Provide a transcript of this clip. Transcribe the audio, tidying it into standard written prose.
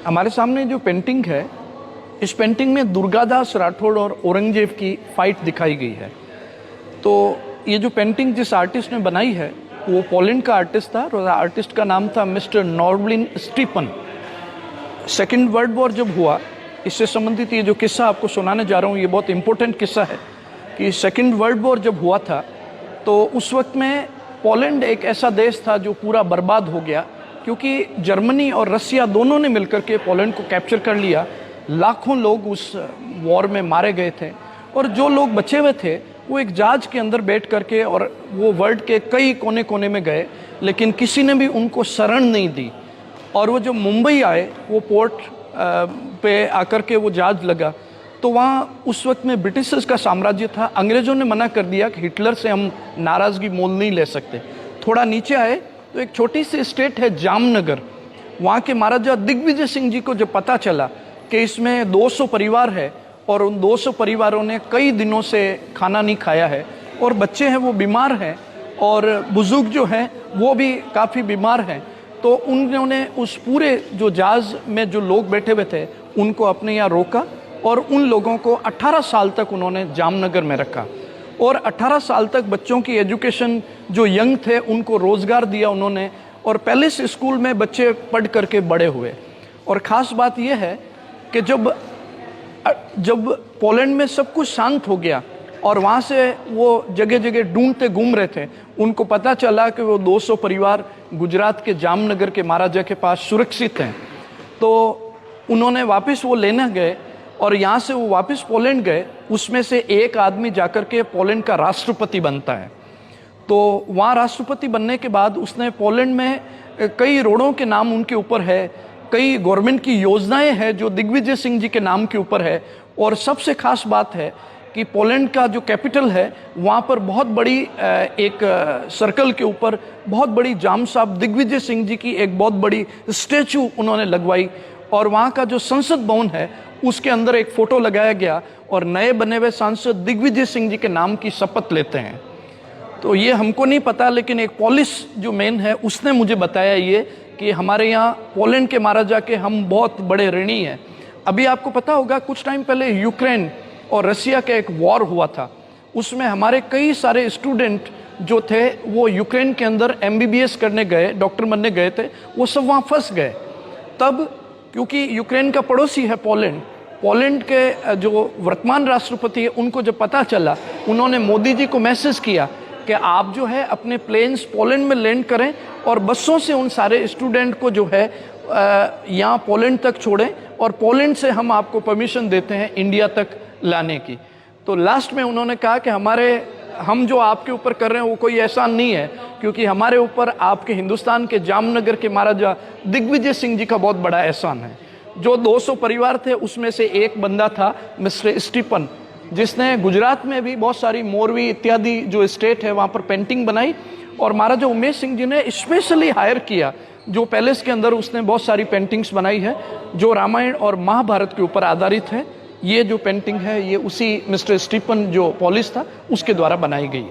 हमारे सामने जो पेंटिंग है, इस पेंटिंग में दुर्गादास राठौड़ और औरंगजेब की फाइट दिखाई गई है। तो ये जो पेंटिंग जिस आर्टिस्ट ने बनाई है वो पोलैंड का आर्टिस्ट था और आर्टिस्ट का नाम था mister Norblin Stefan. Second world war जब हुआ, इससे संबंधित ये जो किस्सा आपको सुनाने जा रहा हूँ ये बहुत इंपॉर्टेंट किस्सा है कि सेकेंड वर्ल्ड वॉर जब हुआ था तो उस वक्त में पोलैंड एक ऐसा देश था जो पूरा बर्बाद हो गया, क्योंकि जर्मनी और रसिया दोनों ने मिलकर के पोलैंड को कैप्चर कर लिया। लाखों लोग उस वॉर में मारे गए थे और जो लोग बचे हुए थे वो एक जहाज के अंदर बैठ करके और वो वर्ल्ड के कई कोने कोने में गए, लेकिन किसी ने भी उनको शरण नहीं दी। और वो जब मुंबई आए, वो पोर्ट पे आकर के वो जहाज लगा तो वहाँ उस वक्त में ब्रिटिशर्स का साम्राज्य था। अंग्रेज़ों ने मना कर दिया कि हिटलर से हम नाराज़गी मोल नहीं ले सकते। थोड़ा नीचे आए तो एक छोटी सी स्टेट है जामनगर। वहाँ के महाराजा दिग्विजय सिंह जी को जब पता चला कि इसमें 200 परिवार है और उन 200 परिवारों ने कई दिनों से खाना नहीं खाया है और बच्चे हैं वो बीमार हैं और बुजुर्ग जो हैं वो भी काफ़ी बीमार हैं, तो उन्होंने उस पूरे जो जहाज़ में जो लोग बैठे हुए थे उनको अपने यहाँ रोका और उन लोगों को 18 साल तक उन्होंने जामनगर में रखा और 18 साल तक बच्चों की एजुकेशन, जो यंग थे उनको रोज़गार दिया उन्होंने और पहले से स्कूल में बच्चे पढ़ करके बड़े हुए। और ख़ास बात यह है कि जब पोलैंड में सब कुछ शांत हो गया और वहाँ से वो जगह जगह ढूंढते घूम रहे थे, उनको पता चला कि वो 200 परिवार गुजरात के जामनगर के महाराजा के पास सुरक्षित हैं, तो उन्होंने वापस वो लेने गए और यहाँ से वो वापस पोलैंड गए। उसमें से एक आदमी जाकर के पोलैंड का राष्ट्रपति बनता है। तो वहाँ राष्ट्रपति बनने के बाद उसने पोलैंड में कई रोडों के नाम उनके ऊपर है, कई गवर्नमेंट की योजनाएं हैं जो दिग्विजय सिंह जी के नाम के ऊपर है। और सबसे खास बात है कि पोलैंड का जो कैपिटल है वहाँ पर बहुत बड़ी एक सर्कल के ऊपर बहुत बड़ी जाम साहब दिग्विजय सिंह जी की एक बहुत बड़ी स्टैचू उन्होंने लगवाई और वहाँ का जो संसद भवन है उसके अंदर एक फ़ोटो लगाया गया और नए बने हुए सांसद दिग्विजय सिंह जी के नाम की शपथ लेते हैं। तो ये हमको नहीं पता, लेकिन एक पुलिस जो मैन है उसने मुझे बताया ये कि हमारे यहाँ पोलैंड के महाराजा के हम बहुत बड़े ऋणी हैं। अभी आपको पता होगा कुछ टाइम पहले यूक्रेन और रसिया का एक वॉर हुआ था, उसमें हमारे कई सारे स्टूडेंट जो थे वो यूक्रेन के अंदर MBBS करने गए, डॉक्टर बनने गए थे, वो सब वहाँ फंस गए। तब क्योंकि यूक्रेन का पड़ोसी है पोलैंड के जो वर्तमान राष्ट्रपति है उनको जब पता चला, उन्होंने मोदी जी को मैसेज किया कि आप जो है अपने प्लेन्स पोलैंड में लैंड करें और बसों से उन सारे स्टूडेंट को जो है यहाँ पोलैंड तक छोड़ें और पोलैंड से हम आपको परमिशन देते हैं इंडिया तक लाने की। तो लास्ट में उन्होंने कहा कि हम जो आपके ऊपर कर रहे हैं वो कोई एहसान नहीं है, क्योंकि हमारे ऊपर आपके हिंदुस्तान के जामनगर के महाराजा दिग्विजय सिंह जी का बहुत बड़ा एहसान है। जो 200 परिवार थे उसमें से एक बंदा था मिस्टर स्टीफन, जिसने गुजरात में भी बहुत सारी मोरवी इत्यादि जो स्टेट है वहाँ पर पेंटिंग बनाई और महाराजा उमेश सिंह जी ने स्पेशली हायर किया जो पैलेस के अंदर उसने बहुत सारी पेंटिंग्स बनाई है जो रामायण और महाभारत के ऊपर आधारित है। ये जो पेंटिंग है ये उसी मिस्टर स्टीफन जो पॉलिस था उसके द्वारा बनाई गई है।